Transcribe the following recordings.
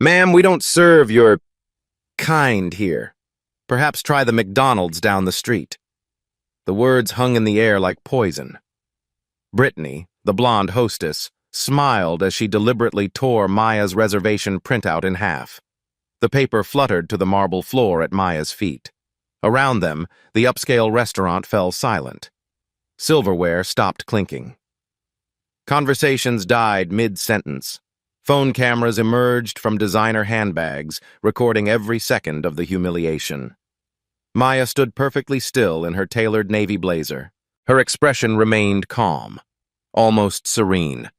Ma'am, we don't serve your kind here. Perhaps try the McDonald's down the street. The words hung in the air like poison. Brittany, the blonde hostess, smiled as she deliberately tore Maya's reservation printout in half. The paper fluttered to the marble floor at Maya's feet. Around them, the upscale restaurant fell silent. Silverware stopped clinking. Conversations died mid-sentence. Phone cameras emerged from designer handbags, recording every second of the humiliation. Maya stood perfectly still in her tailored navy blazer. Her expression remained calm, almost serene.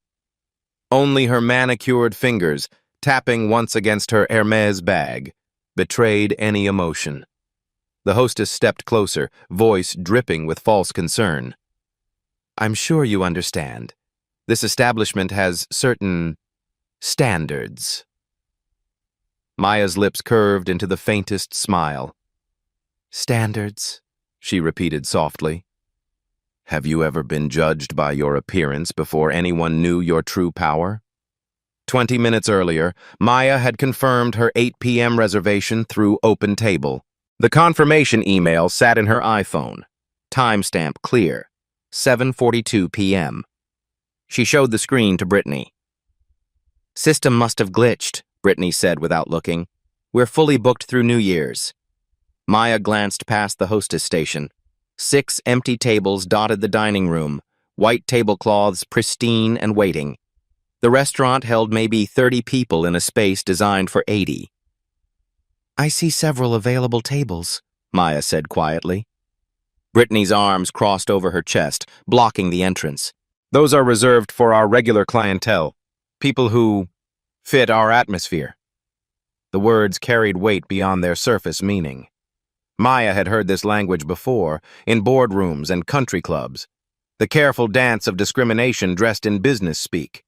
Only her manicured fingers, tapping once against her Hermes bag, betrayed any emotion. The hostess stepped closer, voice dripping with false concern. "I'm sure you understand. This establishment has certain standards." Maya's lips curved into the faintest smile. "Standards," she repeated softly. "Have you ever been judged by your appearance before anyone knew your true power?" 20 minutes earlier, Maya had confirmed her 8 p.m. reservation through OpenTable. The confirmation email sat in her iPhone. Timestamp clear, 7:42 p.m. She showed the screen to Brittany. "System must have glitched," Brittany said without looking. "We're fully booked through New Year's." Maya glanced past the hostess station. 6 empty tables dotted the dining room, white tablecloths pristine and waiting. The restaurant held maybe 30 people in a space designed for 80. "I see several available tables," Maya said quietly. Brittany's arms crossed over her chest, blocking the entrance. "Those are reserved for our regular clientele, people who fit our atmosphere." The words carried weight beyond their surface meaning. Maya had heard this language before, in boardrooms and country clubs, the careful dance of discrimination dressed in business speak.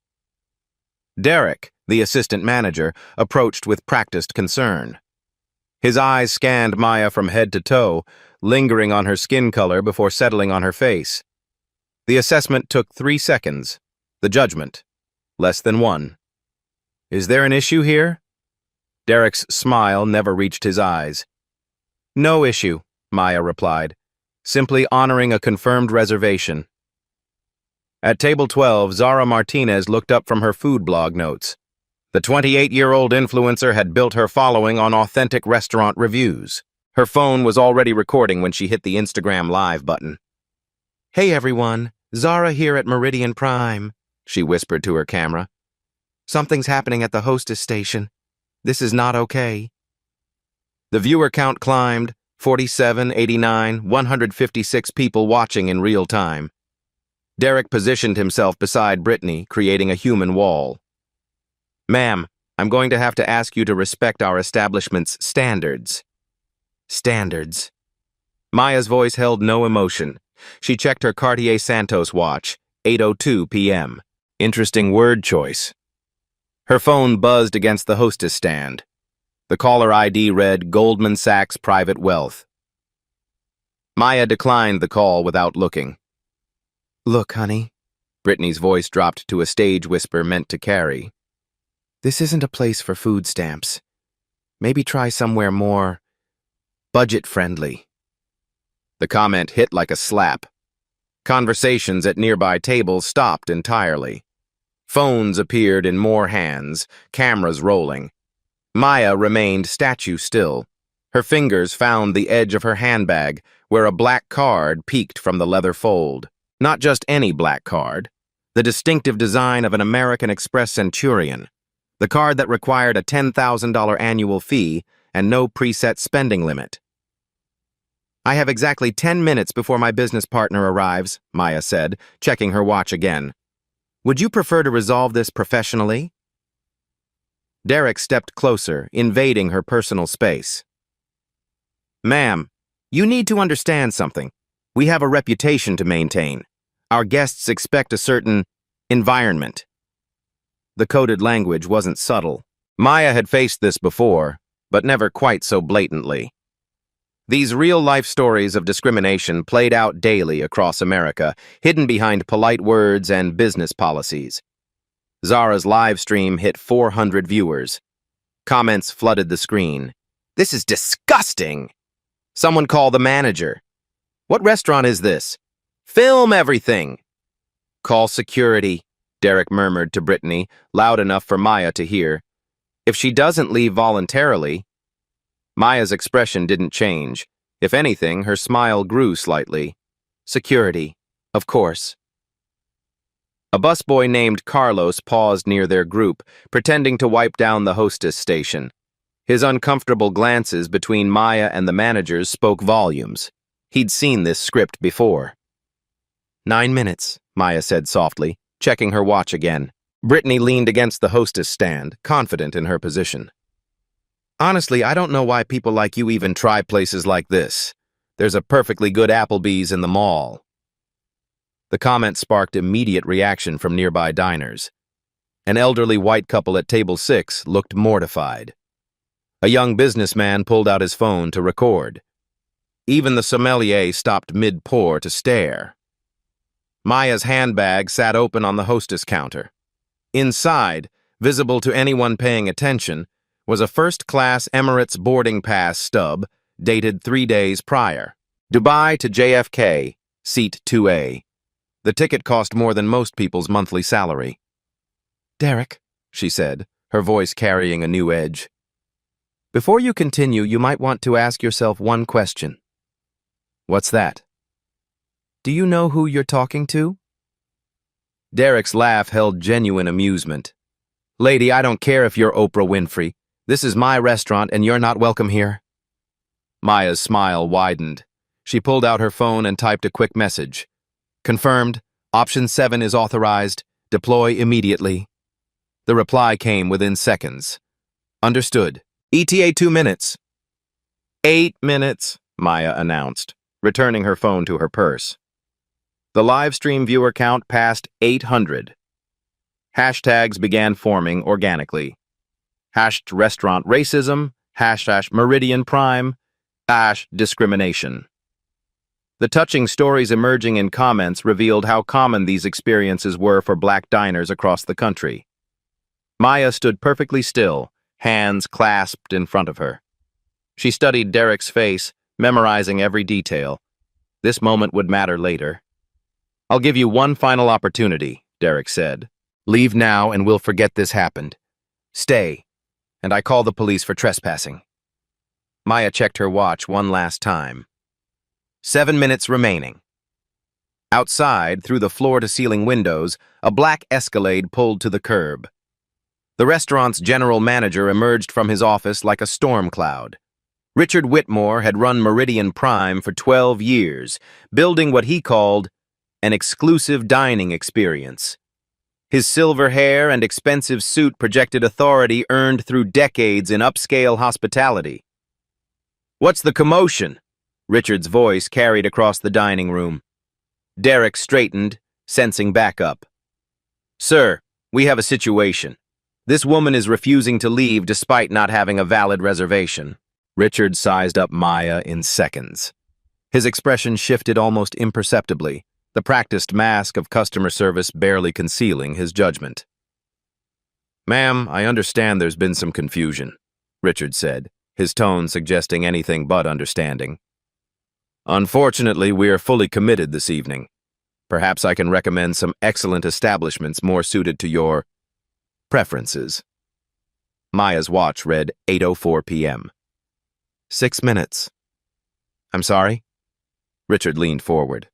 Derek, the assistant manager, approached with practiced concern. His eyes scanned Maya from head to toe, lingering on her skin color before settling on her face. The assessment took 3 seconds. The judgment, less than 1. "Is there an issue here?" Derek's smile never reached his eyes. "No issue," Maya replied, "simply honoring a confirmed reservation." At table 12, Zara Martinez looked up from her food blog notes. The 28-year-old influencer had built her following on authentic restaurant reviews. Her phone was already recording when she hit the Instagram Live button. "Hey everyone, Zara here at Meridian Prime," she whispered to her camera. "Something's happening at the hostess station. This is not okay." The viewer count climbed, 47, 89, 156 people watching in real time. Derek positioned himself beside Brittany, creating a human wall. "Ma'am, I'm going to have to ask you to respect our establishment's standards." Standards. Maya's voice held no emotion. She checked her Cartier Santos watch, 8:02 p.m. Interesting word choice. Her phone buzzed against the hostess stand. The caller ID read Goldman Sachs Private Wealth. Maya declined the call without looking. "Look, honey," Brittany's voice dropped to a stage whisper meant to carry. "This isn't a place for food stamps. Maybe try somewhere more budget-friendly." The comment hit like a slap. Conversations at nearby tables stopped entirely. Phones appeared in more hands, cameras rolling. Maya remained statue still. Her fingers found the edge of her handbag, where a black card peeked from the leather fold. Not just any black card. The distinctive design of an American Express Centurion. The card that required a $10,000 annual fee and no preset spending limit. "I have exactly 10 minutes before my business partner arrives," Maya said, checking her watch again. "Would you prefer to resolve this professionally?" Derek stepped closer, invading her personal space. "Ma'am, you need to understand something. We have a reputation to maintain. Our guests expect a certain environment." The coded language wasn't subtle. Maya had faced this before, but never quite so blatantly. These real-life stories of discrimination played out daily across America, hidden behind polite words and business policies. Zara's live stream hit 400 viewers. Comments flooded the screen. This is disgusting! Someone call the manager. What restaurant is this? Film everything! Call security, Derek murmured to Brittany, loud enough for Maya to hear. If she doesn't leave voluntarily... Maya's expression didn't change. If anything, her smile grew slightly. Security, of course. A busboy named Carlos paused near their group, pretending to wipe down the hostess station. His uncomfortable glances between Maya and the managers spoke volumes. He'd seen this script before. 9 minutes, Maya said softly, checking her watch again. Brittany leaned against the hostess stand, confident in her position. Honestly, I don't know why people like you even try places like this. There's a perfectly good Applebee's in the mall. The comment sparked immediate reaction from nearby diners. An elderly white couple at table 6 looked mortified. A young businessman pulled out his phone to record. Even the sommelier stopped mid-pour to stare. Maya's handbag sat open on the hostess counter. Inside, visible to anyone paying attention, was a first-class Emirates boarding pass stub dated 3 days prior. Dubai to JFK, seat 2A. The ticket cost more than most people's monthly salary. Derek, she said, her voice carrying a new edge. Before you continue, you might want to ask yourself one question. What's that? Do you know who you're talking to? Derek's laugh held genuine amusement. Lady, I don't care if you're Oprah Winfrey. This is my restaurant and you're not welcome here. Maya's smile widened. She pulled out her phone and typed a quick message. Confirmed. Option 7 is authorized. Deploy immediately. The reply came within seconds. Understood. ETA 2 minutes. 8 minutes, Maya announced, returning her phone to her purse. The live stream viewer count passed 800. Hashtags began forming organically. #restaurant racism, #Meridian Prime, #discrimination. The touching stories emerging in comments revealed how common these experiences were for black diners across the country. Maya stood perfectly still, hands clasped in front of her. She studied Derek's face, memorizing every detail. This moment would matter later. I'll give you one final opportunity, Derek said. Leave now and we'll forget this happened. Stay, and I call the police for trespassing. Maya checked her watch one last time. 7 minutes remaining. Outside, through the floor-to-ceiling windows, a black Escalade pulled to the curb. The restaurant's general manager emerged from his office like a storm cloud. Richard Whitmore had run Meridian Prime for 12 years, building what he called an exclusive dining experience. His silver hair and expensive suit projected authority earned through decades in upscale hospitality. What's the commotion? Richard's voice carried across the dining room. Derek straightened, sensing backup. Sir, we have a situation. This woman is refusing to leave despite not having a valid reservation. Richard sized up Maya in seconds. His expression shifted almost imperceptibly, the practiced mask of customer service barely concealing his judgment. Ma'am, I understand there's been some confusion, Richard said, his tone suggesting anything but understanding. Unfortunately, we are fully committed this evening. Perhaps I can recommend some excellent establishments more suited to your preferences. Maya's watch read 8:04 p.m. 6 minutes. I'm sorry? Richard leaned forward.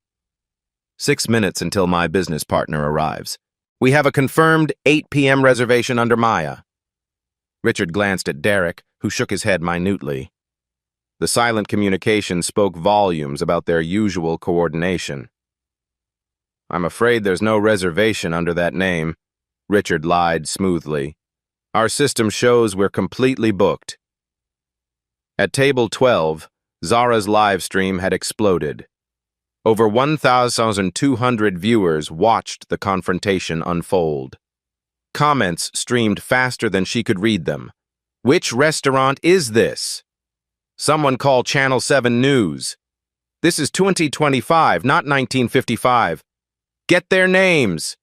6 minutes until my business partner arrives. We have a confirmed 8 p.m. reservation under Maya. Richard glanced at Derek, who shook his head minutely. The silent communication spoke volumes about their usual coordination. I'm afraid there's no reservation under that name, Richard lied smoothly. Our system shows we're completely booked. At table 12, Zara's live stream had exploded. Over 1,200 viewers watched the confrontation unfold. Comments streamed faster than she could read them. Which restaurant is this? Someone call Channel 7 News. This is 2025, not 1955. Get their names.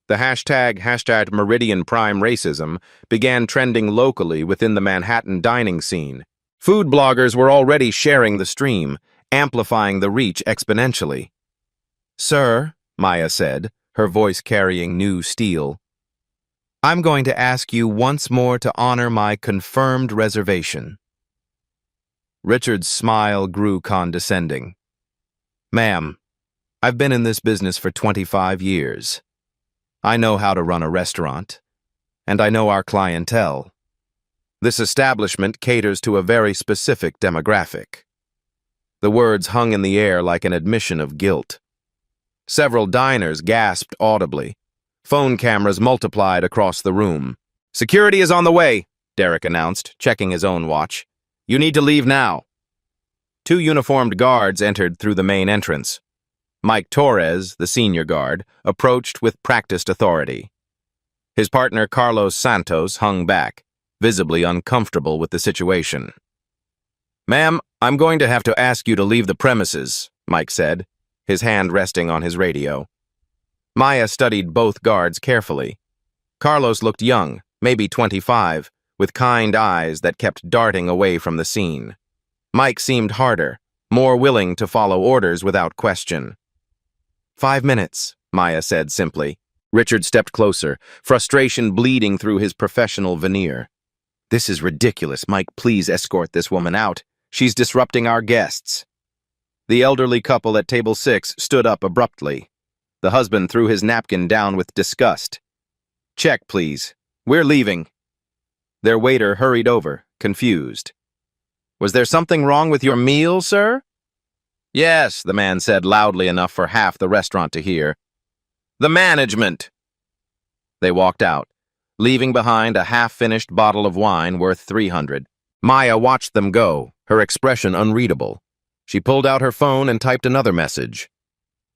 The hashtag Meridian Prime Racism began trending locally within the Manhattan dining scene. Food bloggers were already sharing the stream, amplifying the reach exponentially. "Sir," Maya said, her voice carrying new steel, "I'm going to ask you once more to honor my confirmed reservation." Richard's smile grew condescending. "Ma'am, I've been in this business for 25 years. I know how to run a restaurant, and I know our clientele. This establishment caters to a very specific demographic." The words hung in the air like an admission of guilt. Several diners gasped audibly. Phone cameras multiplied across the room. "Security is on the way," Derek announced, checking his own watch. "You need to leave now." Two uniformed guards entered through the main entrance. Mike Torres, the senior guard, approached with practiced authority. His partner Carlos Santos hung back, visibly uncomfortable with the situation. "Ma'am, I'm going to have to ask you to leave the premises," Mike said, his hand resting on his radio. Maya studied both guards carefully. Carlos looked young, maybe 25, with kind eyes that kept darting away from the scene. Mike seemed harder, more willing to follow orders without question. "5 minutes," Maya said simply. Richard stepped closer, frustration bleeding through his professional veneer. "This is ridiculous. Mike, please escort this woman out. She's disrupting our guests." The elderly couple at table 6 stood up abruptly. The husband threw his napkin down with disgust. "Check, please. We're leaving." Their waiter hurried over, confused. "Was there something wrong with your meal, sir?" "Yes," the man said loudly enough for half the restaurant to hear. "The management." They walked out, leaving behind a half-finished bottle of wine worth $300. Maya watched them go, her expression unreadable. She pulled out her phone and typed another message.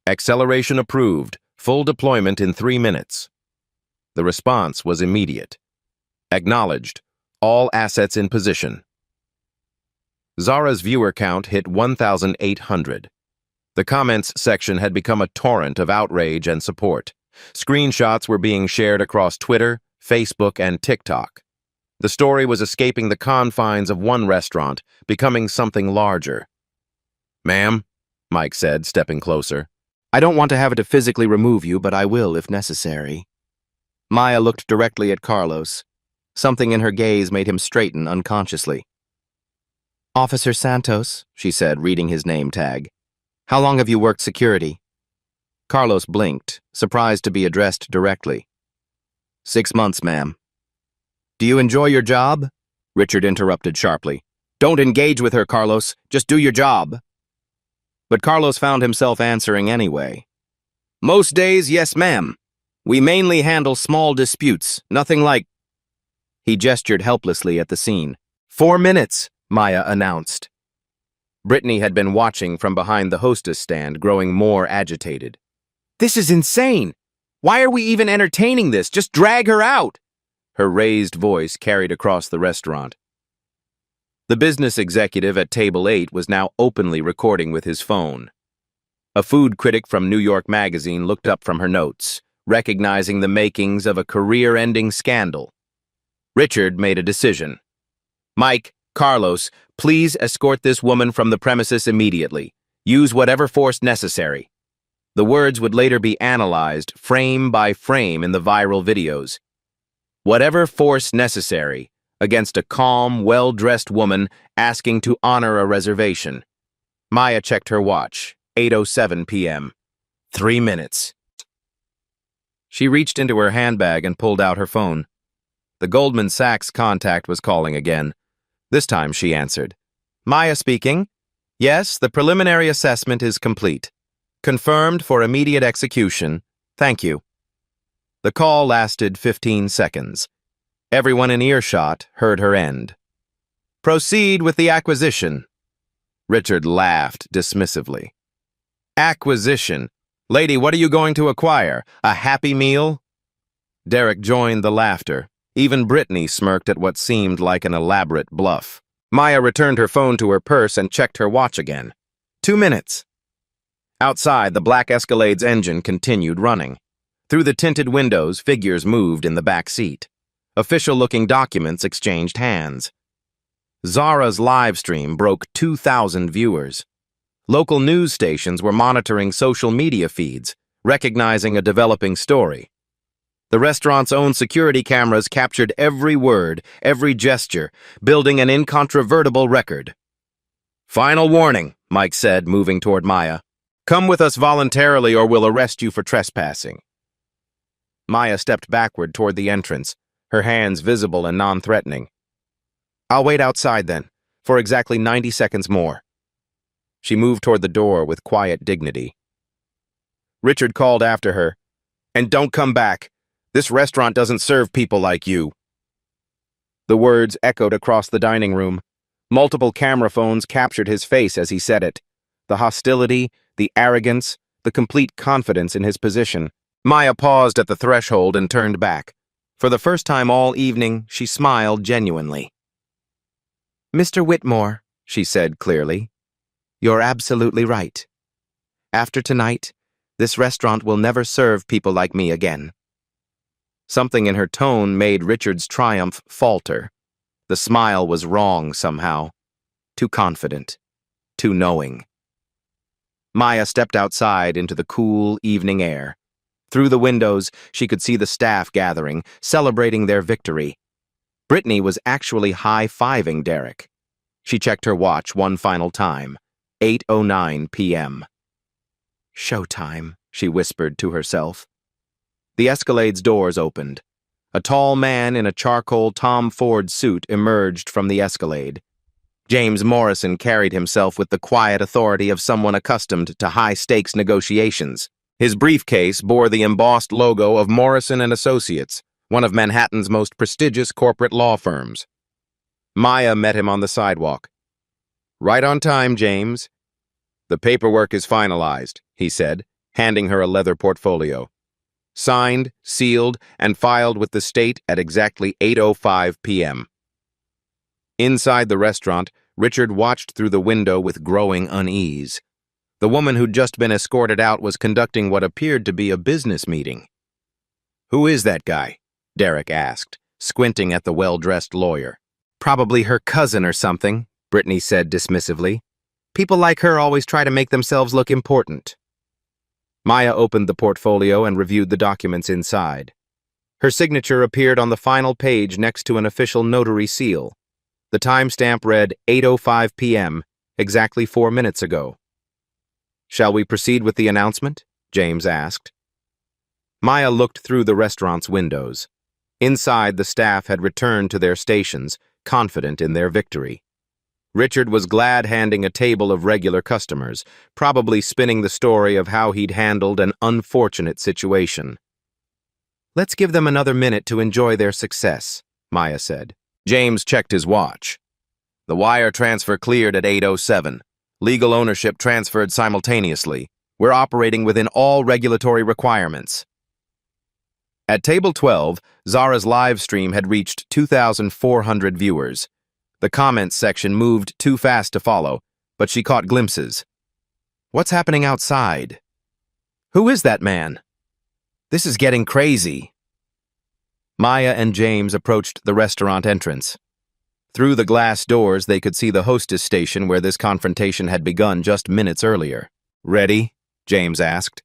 "Acceleration approved. Full deployment in 3 minutes." The response was immediate. "Acknowledged. All assets in position." Zara's viewer count hit 1,800. The comments section had become a torrent of outrage and support. Screenshots were being shared across Twitter, Facebook, and TikTok. The story was escaping the confines of one restaurant, becoming something larger. "Ma'am," Mike said, stepping closer. "I don't want to have to physically remove you, but I will if necessary." Maya looked directly at Carlos. Something in her gaze made him straighten unconsciously. "Officer Santos," she said, reading his name tag. "How long have you worked security?" Carlos blinked, surprised to be addressed directly. 6 months, ma'am." "Do you enjoy your job?" Richard interrupted sharply. "Don't engage with her, Carlos. Just do your job." But Carlos found himself answering anyway. "Most days, yes, ma'am. We mainly handle small disputes, nothing like—" He gestured helplessly at the scene. 4 minutes, Maya announced. Brittany had been watching from behind the hostess stand, growing more agitated. "This is insane! Why are we even entertaining this? Just drag her out!" Her raised voice carried across the restaurant. The business executive at table 8 was now openly recording with his phone. A food critic from New York Magazine looked up from her notes, recognizing the makings of a career-ending scandal. Richard made a decision. "Mike, Carlos, please escort this woman from the premises immediately. Use whatever force necessary." The words would later be analyzed frame by frame in the viral videos. Whatever force necessary against a calm, well-dressed woman asking to honor a reservation. Maya checked her watch, 8:07 p.m. 3 minutes. She reached into her handbag and pulled out her phone. The Goldman Sachs contact was calling again. This time she answered. "Maya speaking. Yes, the preliminary assessment is complete. Confirmed for immediate execution. Thank you." The call lasted 15 seconds. Everyone in earshot heard her end. "Proceed with the acquisition." Richard laughed dismissively. "Acquisition? Lady, what are you going to acquire? A Happy Meal?" Derek joined the laughter. Even Brittany smirked at what seemed like an elaborate bluff. Maya returned her phone to her purse and checked her watch again. 2 minutes. Outside, the black Escalade's engine continued running. Through the tinted windows, figures moved in the back seat. Official-looking documents exchanged hands. Zara's live stream broke 2,000 viewers. Local news stations were monitoring social media feeds, recognizing a developing story. The restaurant's own security cameras captured every word, every gesture, building an incontrovertible record. "Final warning," Mike said, moving toward Maya. "Come with us voluntarily or we'll arrest you for trespassing." Maya stepped backward toward the entrance, her hands visible and non-threatening. "I'll wait outside then, for exactly 90 seconds more." She moved toward the door with quiet dignity. Richard called after her, "And don't come back. This restaurant doesn't serve people like you." The words echoed across the dining room. Multiple camera phones captured his face as he said it. The hostility, the arrogance, the complete confidence in his position. Maya paused at the threshold and turned back. For the first time all evening, she smiled genuinely. "Mr. Whitmore," she said clearly, "you're absolutely right. After tonight, this restaurant will never serve people like me again." Something in her tone made Richard's triumph falter. The smile was wrong somehow. Too confident. Too knowing. Maya stepped outside into the cool evening air. Through the windows, she could see the staff gathering, celebrating their victory. Brittany was actually high-fiving Derek. She checked her watch one final time. 8:09 p.m. "Showtime," she whispered to herself. The Escalade's doors opened. A tall man in a charcoal Tom Ford suit emerged from the Escalade. James Morrison carried himself with the quiet authority of someone accustomed to high-stakes negotiations. His briefcase bore the embossed logo of Morrison & Associates, one of Manhattan's most prestigious corporate law firms. Maya met him on the sidewalk. "Right on time, James." "The paperwork is finalized," he said, handing her a leather portfolio. "Signed, sealed, and filed with the state at exactly 8:05 p.m. Inside the restaurant, Richard watched through the window with growing unease. The woman who'd just been escorted out was conducting what appeared to be a business meeting. "Who is that guy?" Derek asked, squinting at the well-dressed lawyer. "Probably her cousin or something," Brittany said dismissively. "People like her always try to make themselves look important." Maya opened the portfolio and reviewed the documents inside. Her signature appeared on the final page next to an official notary seal. The timestamp read 8:05 p.m., exactly 4 minutes ago. "Shall we proceed with the announcement?" James asked. Maya looked through the restaurant's windows. Inside, the staff had returned to their stations, confident in their victory. Richard was glad handing a table of regular customers, probably spinning the story of how he'd handled an unfortunate situation. "Let's give them another minute to enjoy their success," Maya said. James checked his watch. "The wire transfer cleared at 8:07. Legal ownership transferred simultaneously. We're operating within all regulatory requirements." At Table 12, Zara's live stream had reached 2,400 viewers. The comments section moved too fast to follow, but she caught glimpses. "What's happening outside? Who is that man? This is getting crazy." Maya and James approached the restaurant entrance. Through the glass doors, they could see the hostess station where this confrontation had begun just minutes earlier. "Ready?" James asked.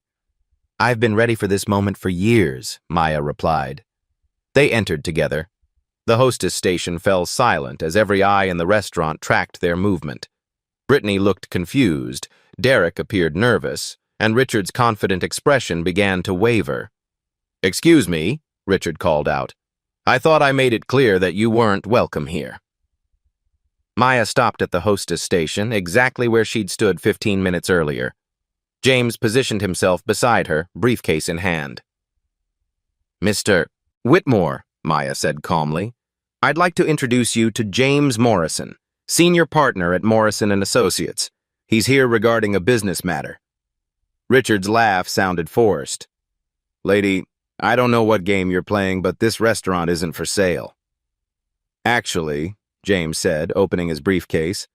"I've been ready for this moment for years," Maya replied. They entered together. The hostess station fell silent as every eye in the restaurant tracked their movement. Brittany looked confused, Derek appeared nervous, and Richard's confident expression began to waver. "Excuse me," Richard called out. "I thought I made it clear that you weren't welcome here." Maya stopped at the hostess station, exactly where she'd stood 15 minutes earlier. James positioned himself beside her, briefcase in hand. "Mr. Whitmore," Maya said calmly, "I'd like to introduce you to James Morrison, senior partner at Morrison & Associates. He's here regarding a business matter." Richard's laugh sounded forced. "Lady, I don't know what game you're playing, but this restaurant isn't for sale." "Actually," James said, opening his briefcase,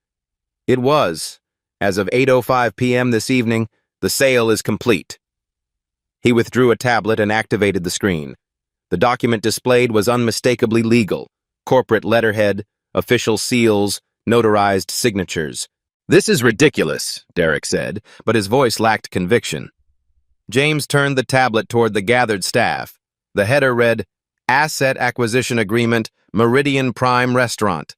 "it was. As of 8:05 p.m. this evening, the sale is complete." He withdrew a tablet and activated the screen. The document displayed was unmistakably legal. Corporate letterhead, official seals, notarized signatures. "This is ridiculous," Derek said, but his voice lacked conviction. James turned the tablet toward the gathered staff. The header read, "Asset Acquisition Agreement, Meridian Prime Restaurant."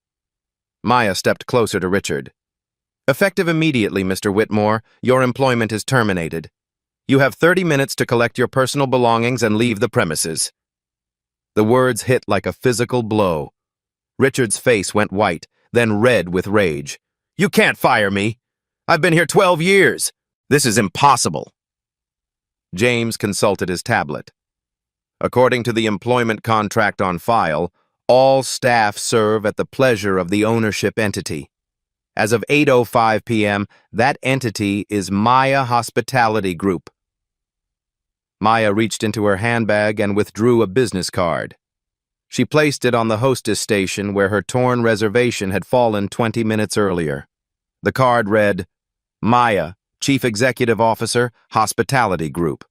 Maya stepped closer to Richard. "Effective immediately, Mr. Whitmore, your employment is terminated. You have 30 minutes to collect your personal belongings and leave the premises." The words hit like a physical blow. Richard's face went white, then red with rage. "You can't fire me. I've been here 12 years. This is impossible." James consulted his tablet. According to the employment contract on file, all staff serve at the pleasure of the ownership entity. As of 8:05 p.m., that entity is Maya Hospitality Group. Maya reached into her handbag and withdrew a business card. She placed it on the hostess station where her torn reservation had fallen 20 minutes earlier. The card read, "Maya, Chief Executive Officer, Hospitality Group."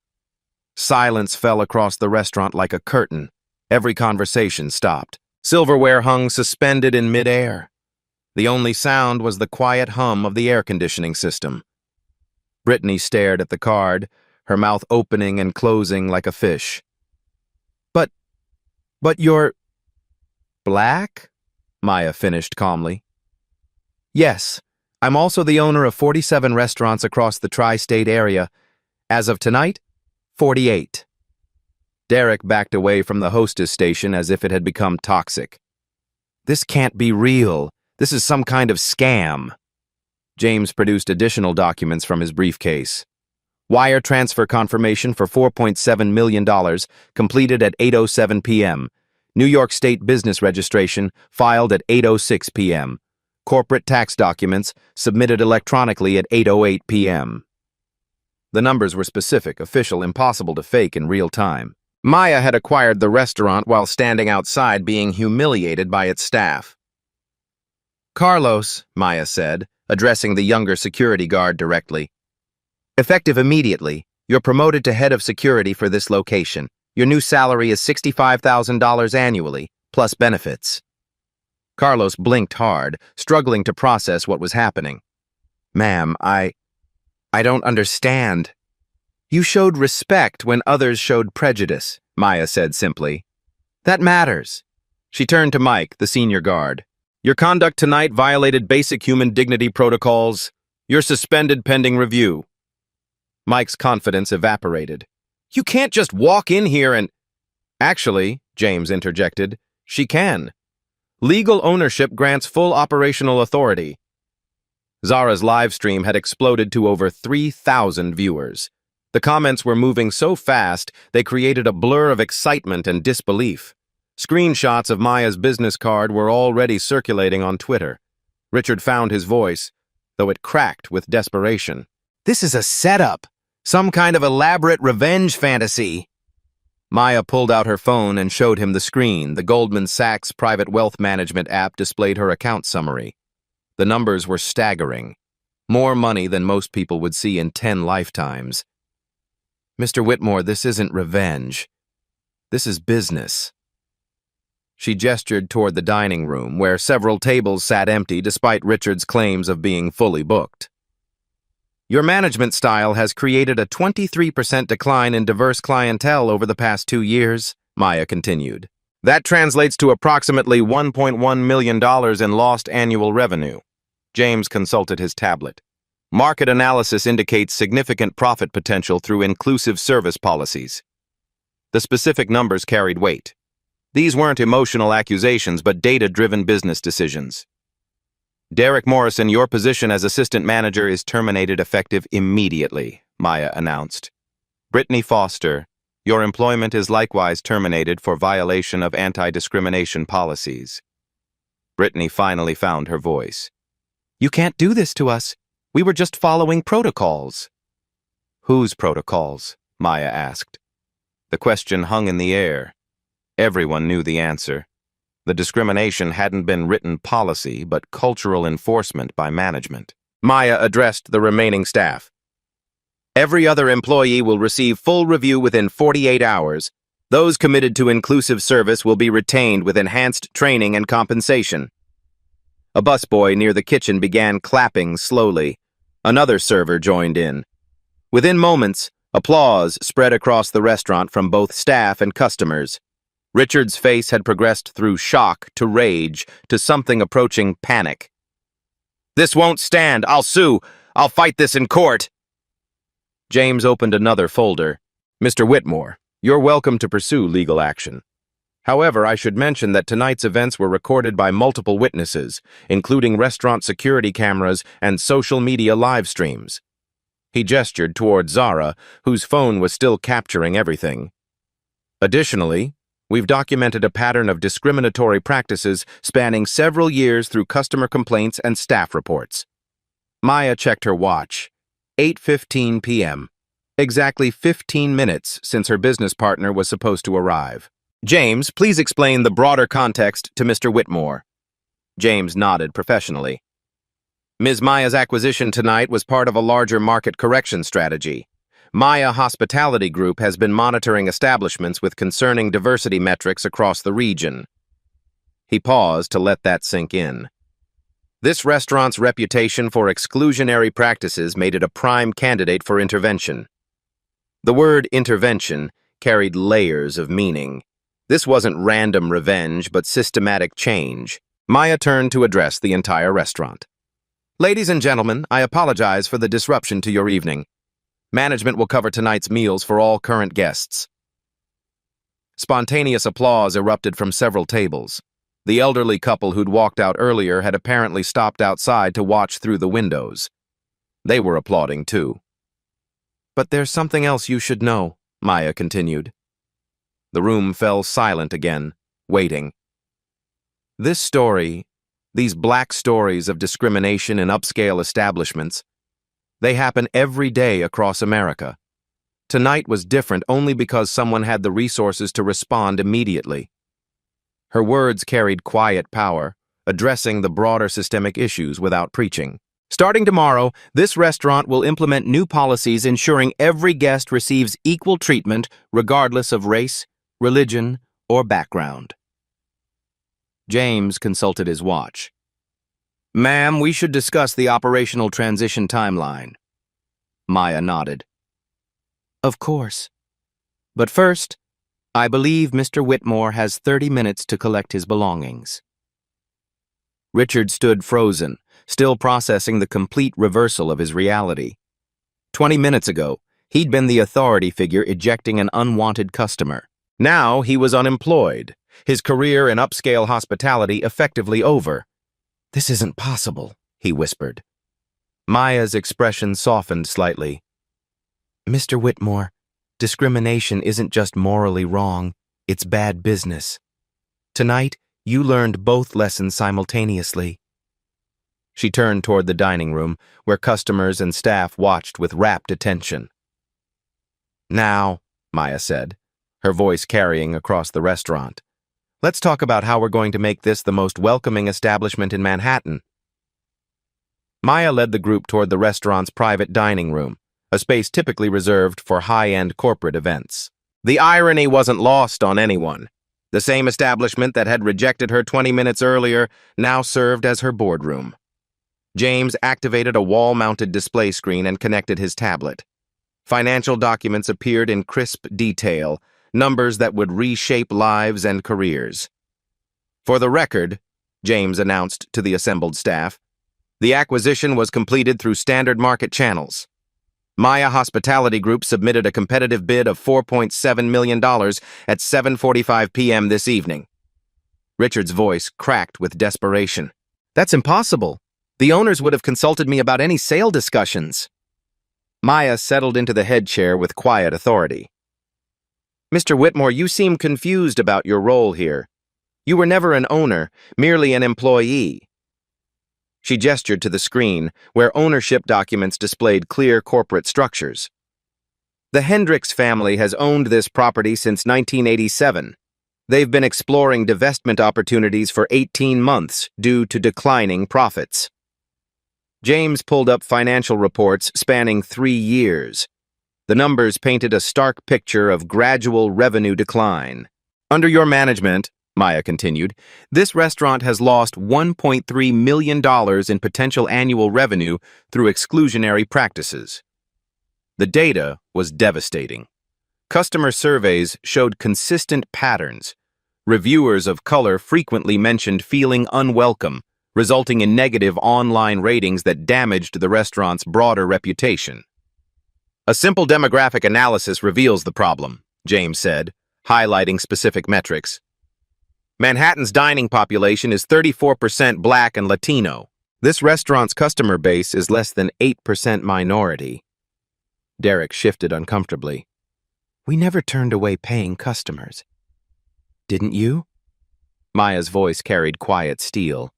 Silence fell across the restaurant like a curtain. Every conversation stopped. Silverware hung suspended in midair. The only sound was the quiet hum of the air conditioning system. Brittany stared at the card, her mouth opening and closing like a fish. But you're black?" Maya finished calmly. "Yes, I'm also the owner of 47 restaurants across the tri-state area. As of tonight, 48. Derek backed away from the hostess station as if it had become toxic. "This can't be real. This is some kind of scam." James produced additional documents from his briefcase. Wire transfer confirmation for $4.7 million, completed at 8:07 p.m. New York State business registration, filed at 8:06 p.m. Corporate tax documents, submitted electronically at 8:08 p.m. The numbers were specific, official, impossible to fake in real time. Maya had acquired the restaurant while standing outside being humiliated by its staff. "Carlos," Maya said, addressing the younger security guard directly. "Effective immediately, you're promoted to head of security for this location. Your new salary is $65,000 annually, plus benefits." Carlos blinked hard, struggling to process what was happening. "Ma'am, I don't understand." "You showed respect when others showed prejudice," Maya said simply. "That matters." She turned to Mike, the senior guard. "Your conduct tonight violated basic human dignity protocols. You're suspended pending review." Mike's confidence evaporated. "You can't just walk in here and—" "Actually," James interjected, "she can. Legal ownership grants full operational authority." Zara's live stream had exploded to over 3,000 viewers. The comments were moving so fast, they created a blur of excitement and disbelief. Screenshots of Maya's business card were already circulating on Twitter. Richard found his voice, though it cracked with desperation. "This is a setup. Some kind of elaborate revenge fantasy." Maya pulled out her phone and showed him the screen. The Goldman Sachs private wealth management app displayed her account summary. The numbers were staggering. More money than most people would see in 10 lifetimes. "Mr. Whitmore, this isn't revenge. This is business." She gestured toward the dining room, where several tables sat empty despite Richard's claims of being fully booked. "Your management style has created a 23% decline in diverse clientele over the past 2 years," Maya continued. "That translates to approximately $1.1 million in lost annual revenue." James consulted his tablet. "Market analysis indicates significant profit potential through inclusive service policies." The specific numbers carried weight. These weren't emotional accusations, but data-driven business decisions. "Derek Morrison, your position as assistant manager is terminated effective immediately," Maya announced. "Brittany Foster, your employment is likewise terminated for violation of anti-discrimination policies." Brittany finally found her voice. "You can't do this to us. We were just following protocols." "Whose protocols?" Maya asked. The question hung in the air. Everyone knew the answer. The discrimination hadn't been written policy, but cultural enforcement by management. Maya addressed the remaining staff. Every other employee will receive full review within 48 hours. Those committed to inclusive service will be retained with enhanced training and compensation. A busboy near the kitchen began clapping slowly. Another server joined in. Within moments, applause spread across the restaurant from both staff and customers. Richard's face had progressed through shock to rage to something approaching panic. "This won't stand. I'll sue. I'll fight this in court." James opened another folder. "Mr. Whitmore, you're welcome to pursue legal action. However, I should mention that tonight's events were recorded by multiple witnesses, including restaurant security cameras and social media live streams." He gestured toward Zara, whose phone was still capturing everything. "Additionally, we've documented a pattern of discriminatory practices spanning several years through customer complaints and staff reports." Maya checked her watch. 8:15 p.m. Exactly 15 minutes since her business partner was supposed to arrive. "James, please explain the broader context to Mr. Whitmore." James nodded professionally. "Ms. Maya's acquisition tonight was part of a larger market correction strategy. Maya Hospitality Group has been monitoring establishments with concerning diversity metrics across the region." He paused to let that sink in. This restaurant's reputation for exclusionary practices made it a prime candidate for intervention. The word intervention carried layers of meaning. This wasn't random revenge, but systematic change. Maya turned to address the entire restaurant. "Ladies and gentlemen, I apologize for the disruption to your evening. Management will cover tonight's meals for all current guests." Spontaneous applause erupted from several tables. The elderly couple who'd walked out earlier had apparently stopped outside to watch through the windows. They were applauding too. "But there's something else you should know," Maya continued. The room fell silent again, waiting. This story, these black stories of discrimination in upscale establishments, they happen every day across America. Tonight was different only because someone had the resources to respond immediately. Her words carried quiet power, addressing the broader systemic issues without preaching. "Starting tomorrow, this restaurant will implement new policies ensuring every guest receives equal treatment regardless of race, religion, or background." James consulted his watch. "Ma'am, we should discuss the operational transition timeline." Maya nodded. "Of course. But first, I believe Mr. Whitmore has 30 minutes to collect his belongings." Richard stood frozen, still processing the complete reversal of his reality. 20 minutes ago, he'd been the authority figure ejecting an unwanted customer. Now he was unemployed, his career in upscale hospitality effectively over. "This isn't possible," he whispered. Maya's expression softened slightly. "Mr. Whitmore, discrimination isn't just morally wrong, it's bad business. Tonight, you learned both lessons simultaneously." She turned toward the dining room, where customers and staff watched with rapt attention. "Now," Maya said, her voice carrying across the restaurant, "let's talk about how we're going to make this the most welcoming establishment in Manhattan." Maya led the group toward the restaurant's private dining room, a space typically reserved for high-end corporate events. The irony wasn't lost on anyone. The same establishment that had rejected her 20 minutes earlier now served as her boardroom. James activated a wall-mounted display screen and connected his tablet. Financial documents appeared in crisp detail, numbers that would reshape lives and careers. "For the record," James announced to the assembled staff, "the acquisition was completed through standard market channels. Maya Hospitality Group submitted a competitive bid of $4.7 million at 7:45 p.m. this evening." Richard's voice cracked with desperation. "That's impossible. The owners would have consulted me about any sale discussions." Maya settled into the head chair with quiet authority. "Mr. Whitmore, you seem confused about your role here. You were never an owner, merely an employee." She gestured to the screen, where ownership documents displayed clear corporate structures. "The Hendricks family has owned this property since 1987. They've been exploring divestment opportunities for 18 months due to declining profits." James pulled up financial reports spanning 3 years. The numbers painted a stark picture of gradual revenue decline. Under your management, Maya continued, this restaurant has lost $1.3 million in potential annual revenue through exclusionary practices. The data was devastating. Customer surveys showed consistent patterns. Reviewers of color frequently mentioned feeling unwelcome, resulting in negative online ratings that damaged the restaurant's broader reputation. A simple demographic analysis reveals the problem, James said, highlighting specific metrics. Manhattan's dining population is 34% Black and Latino. This restaurant's customer base is less than 8% minority. Derek shifted uncomfortably. We never turned away paying customers. Didn't you? Maya's voice carried quiet steel.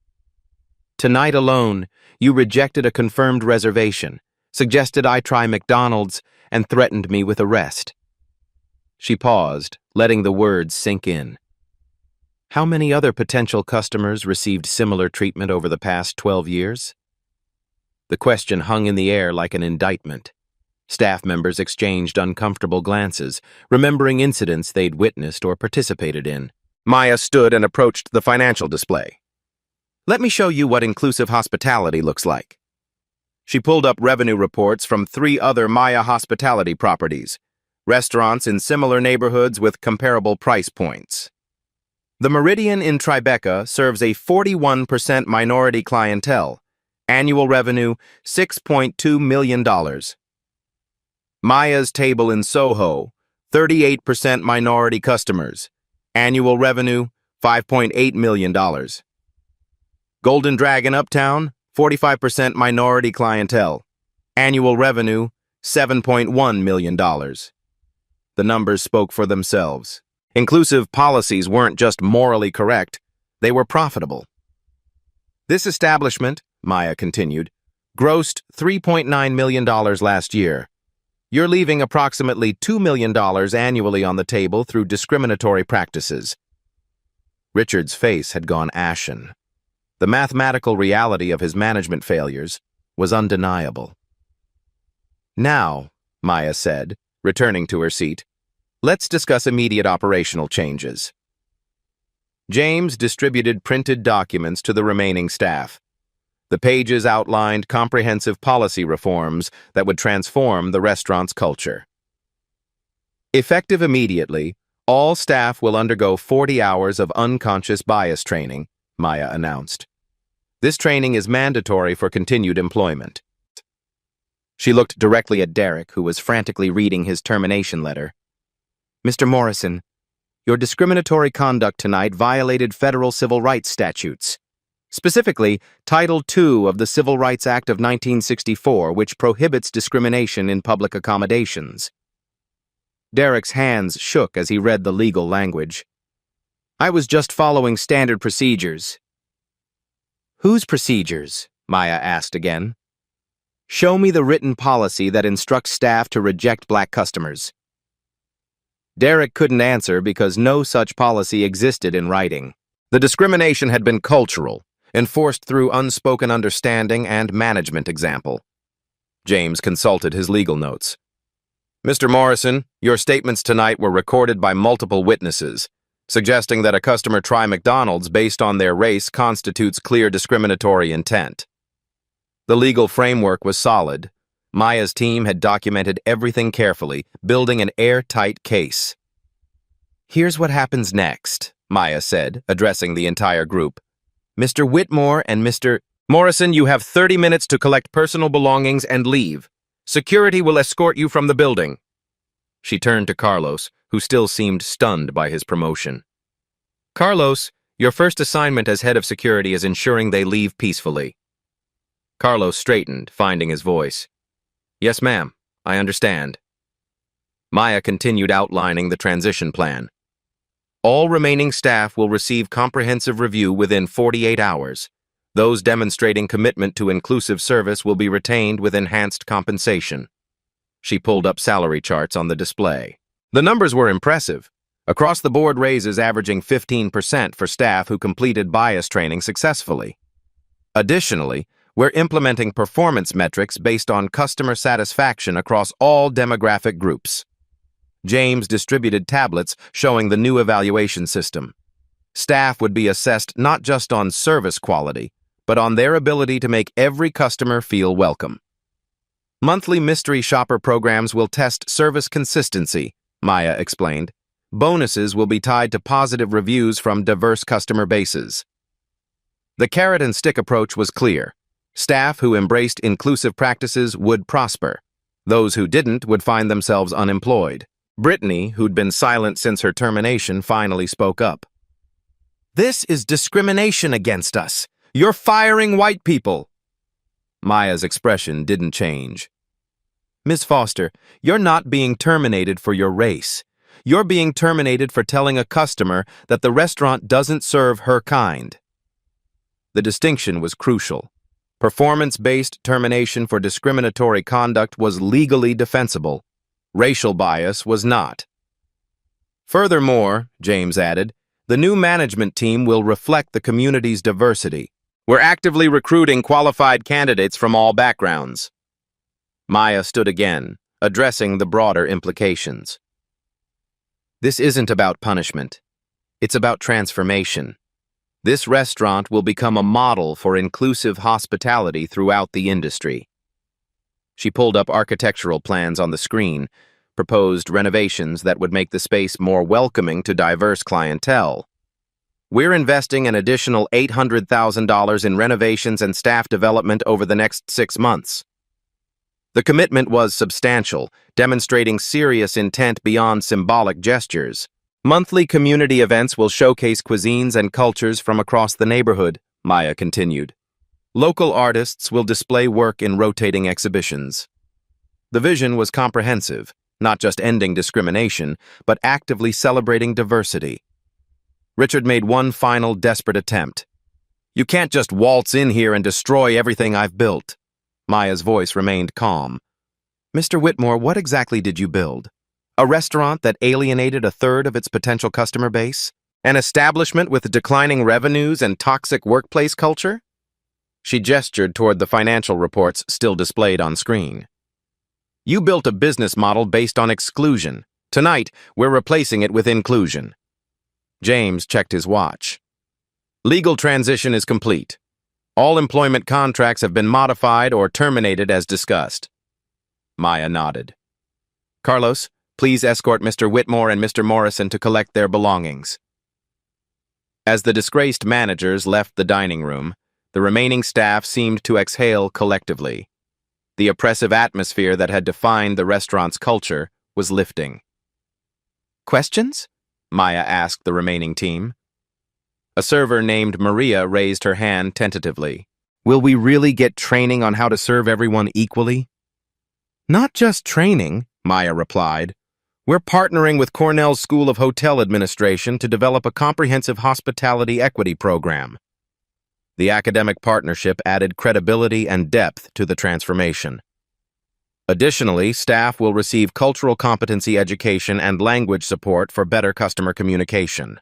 Tonight alone, you rejected a confirmed reservation, suggested I try McDonald's, and threatened me with arrest. She paused, letting the words sink in. How many other potential customers received similar treatment over the past 12 years? The question hung in the air like an indictment. Staff members exchanged uncomfortable glances, remembering incidents they'd witnessed or participated in. Maya stood and approached the financial display. Let me show you what inclusive hospitality looks like. She pulled up revenue reports from 3 other Maya hospitality properties, restaurants in similar neighborhoods with comparable price points. The Meridian in Tribeca serves a 41% minority clientele, annual revenue $6.2 million. Maya's Table in Soho, 38% minority customers, annual revenue $5.8 million. Golden Dragon Uptown, 45% minority clientele, annual revenue $7.1 million. The numbers spoke for themselves. Inclusive policies weren't just morally correct, they were profitable. This establishment, Maya continued, grossed $3.9 million last year. You're leaving approximately $2 million annually on the table through discriminatory practices. Richard's face had gone ashen. The mathematical reality of his management failures was undeniable. Now, Maya said, returning to her seat, let's discuss immediate operational changes. James distributed printed documents to the remaining staff. The pages outlined comprehensive policy reforms that would transform the restaurant's culture. Effective immediately, all staff will undergo 40 hours of unconscious bias training, Maya announced. This training is mandatory for continued employment. She looked directly at Derek, who was frantically reading his termination letter. Mr. Morrison, your discriminatory conduct tonight violated federal civil rights statutes. Specifically, Title II of the Civil Rights Act of 1964, which prohibits discrimination in public accommodations. Derek's hands shook as he read the legal language. I was just following standard procedures. Whose procedures? Maya asked again. Show me the written policy that instructs staff to reject Black customers. Derek couldn't answer because no such policy existed in writing. The discrimination had been cultural, enforced through unspoken understanding and management example. James consulted his legal notes. Mr. Morrison, your statements tonight were recorded by multiple witnesses, suggesting that a customer try McDonald's based on their race constitutes clear discriminatory intent. The legal framework was solid. Maya's team had documented everything carefully, building an airtight case. Here's what happens next, Maya said, addressing the entire group. Mr. Whitmore and Mr. Morrison, you have 30 minutes to collect personal belongings and leave. Security will escort you from the building. She turned to Carlos, who still seemed stunned by his promotion. Carlos, your first assignment as head of security is ensuring they leave peacefully. Carlos straightened, finding his voice. Yes, ma'am, I understand. Maya continued outlining the transition plan. All remaining staff will receive comprehensive review within 48 hours. Those demonstrating commitment to inclusive service will be retained with enhanced compensation. She pulled up salary charts on the display. The numbers were impressive. Across-the-board raises averaging 15% for staff who completed bias training successfully. Additionally, We're implementing performance metrics based on customer satisfaction across all demographic groups. James distributed tablets showing the new evaluation system. Staff would be assessed not just on service quality, but on their ability to make every customer feel welcome. Monthly mystery shopper programs will test service consistency, Maya explained. Bonuses will be tied to positive reviews from diverse customer bases. The carrot and stick approach was clear. Staff who embraced inclusive practices would prosper. Those who didn't would find themselves unemployed. Brittany, who'd been silent since her termination, finally spoke up. "This is discrimination against us. You're firing white people." Maya's expression didn't change. "Ms. Foster, you're not being terminated for your race. You're being terminated for telling a customer that the restaurant doesn't serve her kind." The distinction was crucial. Performance-based termination for discriminatory conduct was legally defensible. Racial bias was not. Furthermore, James added, the new management team will reflect the community's diversity. We're actively recruiting qualified candidates from all backgrounds. Maya stood again, addressing the broader implications. This isn't about punishment. It's about transformation. This restaurant will become a model for inclusive hospitality throughout the industry. She pulled up architectural plans on the screen, proposed renovations that would make the space more welcoming to diverse clientele. We're investing an additional $800,000 in renovations and staff development over the next 6 months. The commitment was substantial, demonstrating serious intent beyond symbolic gestures. Monthly community events will showcase cuisines and cultures from across the neighborhood, Maya continued. Local artists will display work in rotating exhibitions. The vision was comprehensive, not just ending discrimination, but actively celebrating diversity. Richard made one final desperate attempt. "You can't just waltz in here and destroy everything I've built." Maya's voice remained calm. "Mr. Whitmore, what exactly did you build? A restaurant that alienated a third of its potential customer base? An establishment with declining revenues and toxic workplace culture?" She gestured toward the financial reports still displayed on screen. "You built a business model based on exclusion. Tonight, we're replacing it with inclusion." James checked his watch. "Legal transition is complete. All employment contracts have been modified or terminated as discussed." Maya nodded. "Carlos, please escort Mr. Whitmore and Mr. Morrison to collect their belongings." As the disgraced managers left the dining room, the remaining staff seemed to exhale collectively. The oppressive atmosphere that had defined the restaurant's culture was lifting. "Questions?" Maya asked the remaining team. A server named Maria raised her hand tentatively. "Will we really get training on how to serve everyone equally?" "Not just training," Maya replied. "We're partnering with Cornell's School of Hotel Administration to develop a comprehensive hospitality equity program." The academic partnership added credibility and depth to the transformation. Additionally, staff will receive cultural competency education and language support for better customer communication.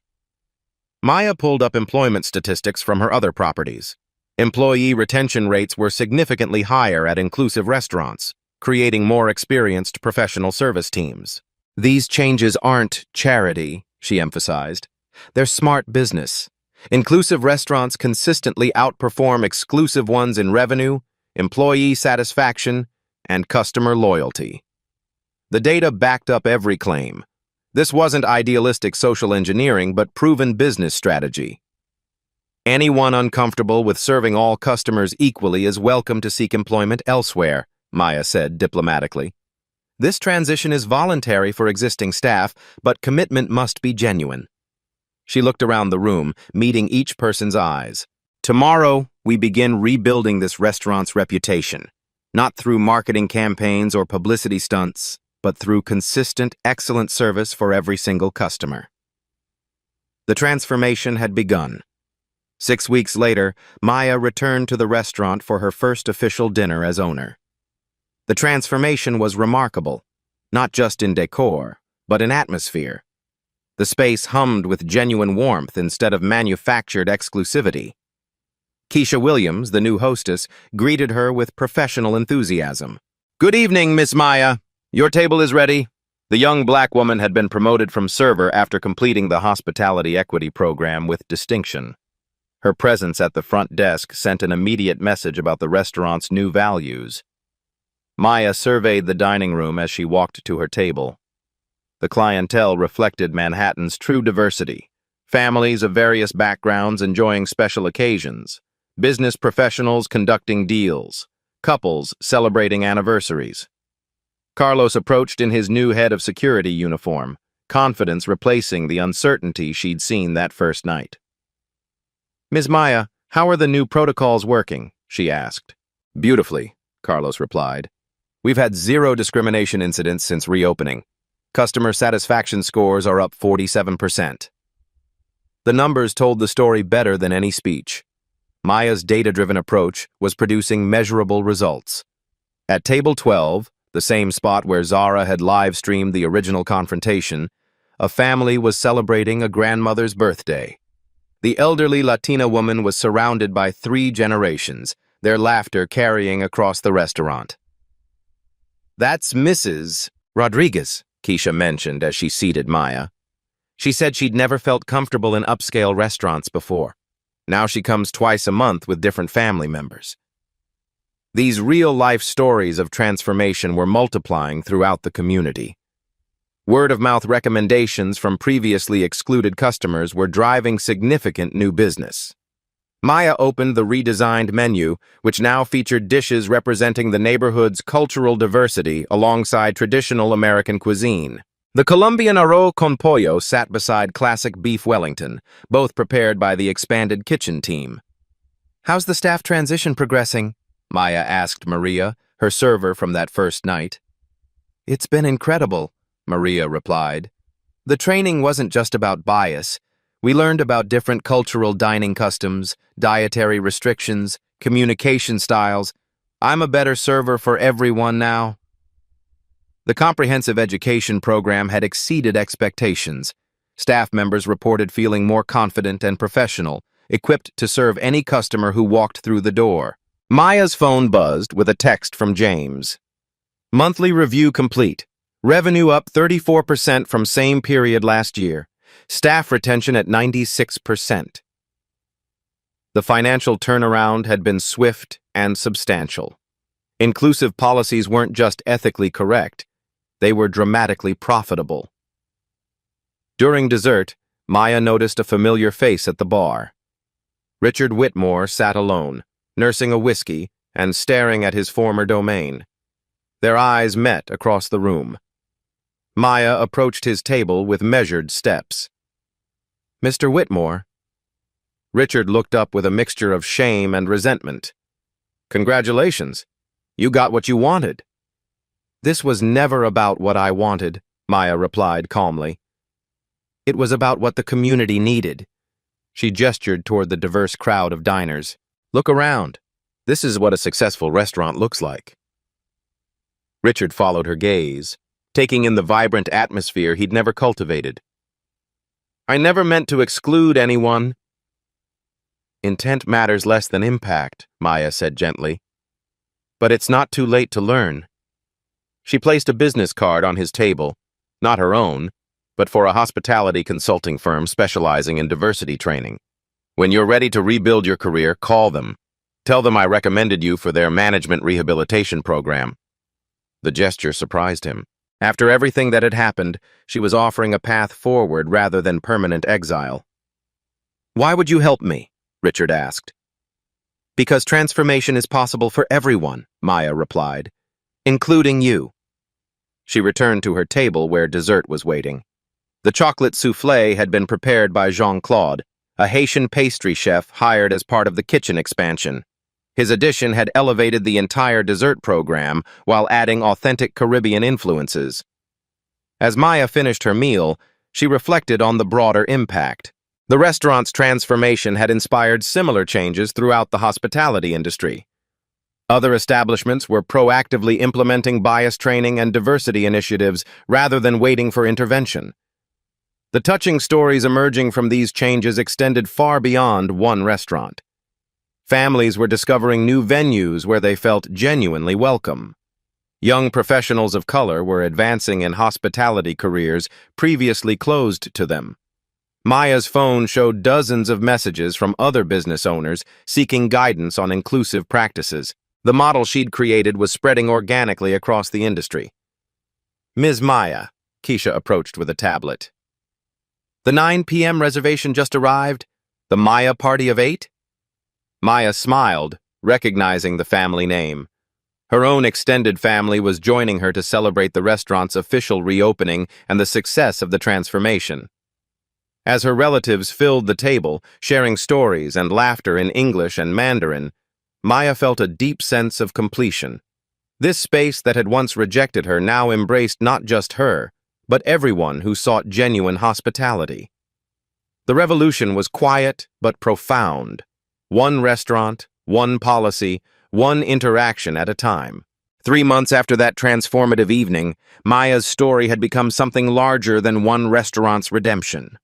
Maya pulled up employment statistics from her other properties. Employee retention rates were significantly higher at inclusive restaurants, creating more experienced professional service teams. "These changes aren't charity," she emphasized. "They're smart business. Inclusive restaurants consistently outperform exclusive ones in revenue, employee satisfaction, and customer loyalty." The data backed up every claim. This wasn't idealistic social engineering, but proven business strategy. "Anyone uncomfortable with serving all customers equally is welcome to seek employment elsewhere," Maya said diplomatically. "This transition is voluntary for existing staff, but commitment must be genuine." She looked around the room, meeting each person's eyes. "Tomorrow, we begin rebuilding this restaurant's reputation, not through marketing campaigns or publicity stunts, but through consistent, excellent service for every single customer." The transformation had begun. 6 weeks later, Maya returned to the restaurant for her first official dinner as owner. The transformation was remarkable, not just in decor, but in atmosphere. The space hummed with genuine warmth instead of manufactured exclusivity. Keisha Williams, the new hostess, greeted her with professional enthusiasm. "Good evening, Miss Maya. Your table is ready." The young black woman had been promoted from server after completing the hospitality equity program with distinction. Her presence at the front desk sent an immediate message about the restaurant's new values. Maya surveyed the dining room as she walked to her table. The clientele reflected Manhattan's true diversity: families of various backgrounds enjoying special occasions, business professionals conducting deals, couples celebrating anniversaries. Carlos approached in his new head of security uniform, confidence replacing the uncertainty she'd seen that first night. "Ms. Maya, how are the new protocols working?" she asked. "Beautifully," Carlos replied. "We've had 0 discrimination incidents since reopening. Customer satisfaction scores are up 47%. The numbers told the story better than any speech. Maya's data-driven approach was producing measurable results. At table 12, the same spot where Zara had live-streamed the original confrontation, a family was celebrating a grandmother's birthday. The elderly Latina woman was surrounded by 3 generations, their laughter carrying across the restaurant. "That's Mrs. Rodriguez," Keisha mentioned as she seated Maya. She said she'd never felt comfortable in upscale restaurants before. Now she comes twice a month with different family members. These real-life stories of transformation were multiplying throughout the community. Word-of-mouth recommendations from previously excluded customers were driving significant new business. Maya opened the redesigned menu, which now featured dishes representing the neighborhood's cultural diversity alongside traditional American cuisine. The Colombian arroz con pollo sat beside classic beef Wellington, both prepared by the expanded kitchen team. "How's the staff transition progressing?" Maya asked Maria, her server from that first night. "It's been incredible," Maria replied. "The training wasn't just about bias. We learned about different cultural dining customs, dietary restrictions, communication styles. I'm a better server for everyone now." The comprehensive education program had exceeded expectations. Staff members reported feeling more confident and professional, equipped to serve any customer who walked through the door. Maya's phone buzzed with a text from James. "Monthly review complete. Revenue up 34% from same period last year. Staff retention at 96%. The financial turnaround had been swift and substantial. Inclusive policies weren't just ethically correct, they were dramatically profitable. During dessert, Maya noticed a familiar face at the bar. Richard Whitmore sat alone, nursing a whiskey and staring at his former domain. Their eyes met across the room. Maya approached his table with measured steps. "Mr. Whitmore?" Richard looked up with a mixture of shame and resentment. "Congratulations. You got what you wanted." "This was never about what I wanted," Maya replied calmly. "It was about what the community needed." She gestured toward the diverse crowd of diners. "Look around. This is what a successful restaurant looks like." Richard followed her gaze, taking in the vibrant atmosphere he'd never cultivated. "I never meant to exclude anyone." "Intent matters less than impact," Maya said gently. "But it's not too late to learn." She placed a business card on his table, not her own, but for a hospitality consulting firm specializing in diversity training. "When you're ready to rebuild your career, call them. Tell them I recommended you for their management rehabilitation program." The gesture surprised him. After everything that had happened, she was offering a path forward rather than permanent exile. "Why would you help me?" Richard asked. "Because transformation is possible for everyone," Maya replied, "including you." She returned to her table where dessert was waiting. The chocolate soufflé had been prepared by Jean-Claude, a Haitian pastry chef hired as part of the kitchen expansion. His addition had elevated the entire dessert program while adding authentic Caribbean influences. As Maya finished her meal, she reflected on the broader impact. The restaurant's transformation had inspired similar changes throughout the hospitality industry. Other establishments were proactively implementing bias training and diversity initiatives rather than waiting for intervention. The touching stories emerging from these changes extended far beyond one restaurant. Families were discovering new venues where they felt genuinely welcome. Young professionals of color were advancing in hospitality careers previously closed to them. Maya's phone showed dozens of messages from other business owners seeking guidance on inclusive practices. The model she'd created was spreading organically across the industry. "Ms. Maya," Keisha approached with a tablet. "The 9 p.m. reservation just arrived? The Maya party of 8? Maya smiled, recognizing the family name. Her own extended family was joining her to celebrate the restaurant's official reopening and the success of the transformation. As her relatives filled the table, sharing stories and laughter in English and Mandarin, Maya felt a deep sense of completion. This space that had once rejected her now embraced not just her, but everyone who sought genuine hospitality. The revolution was quiet but profound. One restaurant, one policy, one interaction at a time. 3 months after that transformative evening, Maya's story had become something larger than one restaurant's redemption.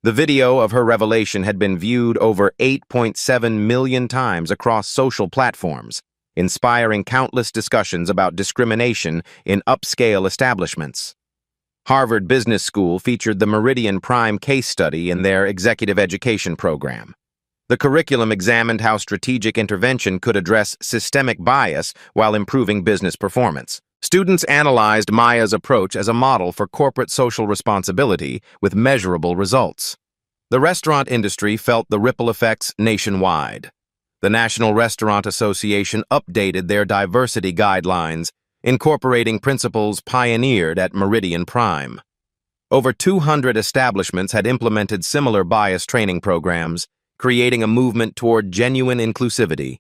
The video of her revelation had been viewed over 8.7 million times across social platforms, inspiring countless discussions about discrimination in upscale establishments. Harvard Business School featured the Meridian Prime case study in their executive education program. The curriculum examined how strategic intervention could address systemic bias while improving business performance. Students analyzed Maya's approach as a model for corporate social responsibility with measurable results. The restaurant industry felt the ripple effects nationwide. The National Restaurant Association updated their diversity guidelines, incorporating principles pioneered at Meridian Prime. Over 200 establishments had implemented similar bias training programs, creating a movement toward genuine inclusivity.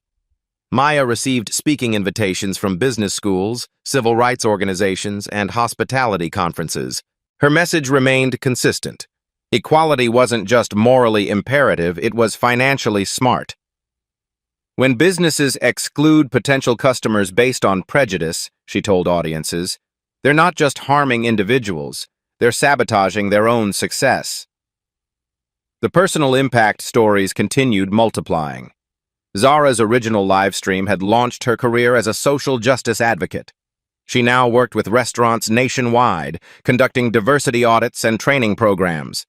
Maya received speaking invitations from business schools, civil rights organizations, and hospitality conferences. Her message remained consistent. Equality wasn't just morally imperative, it was financially smart. When businesses exclude potential customers based on prejudice, she told audiences, they're not just harming individuals, they're sabotaging their own success. The personal impact stories continued multiplying. Zara's original live stream had launched her career as a social justice advocate. She now worked with restaurants nationwide, conducting diversity audits and training programs.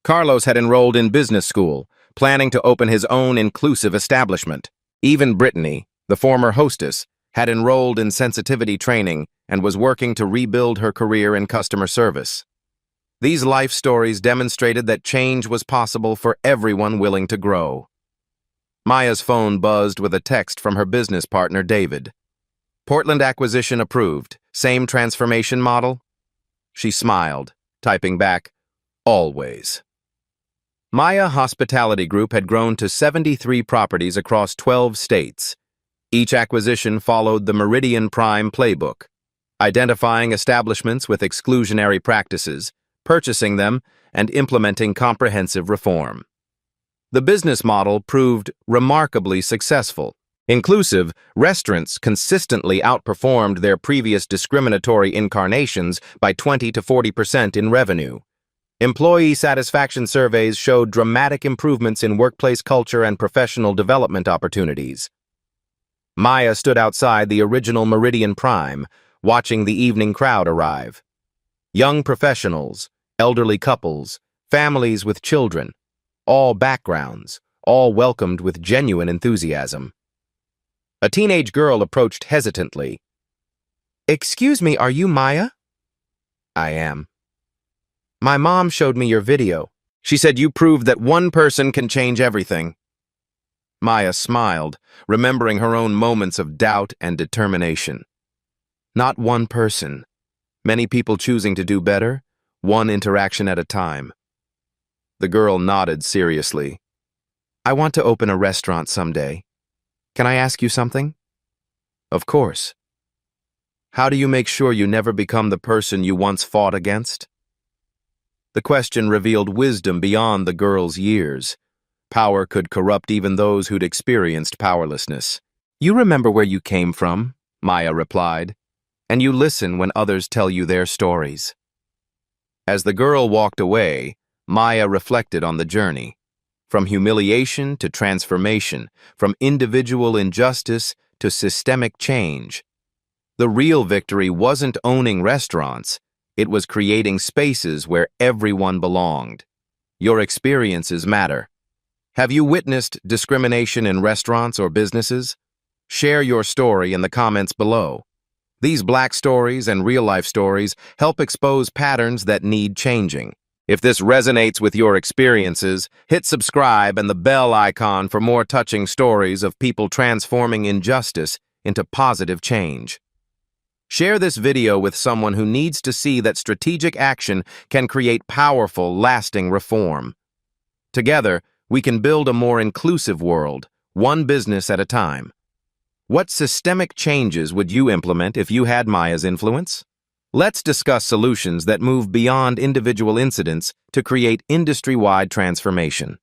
Carlos had enrolled in business school, planning to open his own inclusive establishment. Even Brittany, the former hostess, had enrolled in sensitivity training and was working to rebuild her career in customer service. These life stories demonstrated that change was possible for everyone willing to grow. Maya's phone buzzed with a text from her business partner, David. "Portland acquisition approved. Same transformation model?" She smiled, typing back, "Always." Maya Hospitality Group had grown to 73 properties across 12 states. Each acquisition followed the Meridian Prime playbook, identifying establishments with exclusionary practices, purchasing them, and implementing comprehensive reform. The business model proved remarkably successful. Inclusive, restaurants consistently outperformed their previous discriminatory incarnations by 20 to 40% in revenue. Employee satisfaction surveys showed dramatic improvements in workplace culture and professional development opportunities. Maya stood outside the original Meridian Prime, watching the evening crowd arrive. Young professionals, elderly couples, families with children, all backgrounds, all welcomed with genuine enthusiasm. A teenage girl approached hesitantly. "Excuse me, are you Maya?" "I am." "My mom showed me your video. She said you proved that one person can change everything." Maya smiled, remembering her own moments of doubt and determination. Not one person. Many people choosing to do better, one interaction at a time. The girl nodded seriously. "I want to open a restaurant someday. Can I ask you something?" "Of course." "How do you make sure you never become the person you once fought against?" The question revealed wisdom beyond the girl's years. Power could corrupt even those who'd experienced powerlessness. "You remember where you came from," Maya replied, "and you listen when others tell you their stories." As the girl walked away, Maya reflected on the journey. from humiliation to transformation, from individual injustice to systemic change. The real victory wasn't owning restaurants, it was creating spaces where everyone belonged. Your experiences matter. Have you witnessed discrimination in restaurants or businesses? Share your story in the comments below. These Black stories and real-life stories help expose patterns that need changing. If this resonates with your experiences, hit subscribe and the bell icon for more touching stories of people transforming injustice into positive change. Share this video with someone who needs to see that strategic action can create powerful, lasting reform. Together, we can build a more inclusive world, one business at a time. What systemic changes would you implement if you had Maya's influence? Let's discuss solutions that move beyond individual incidents to create industry-wide transformation.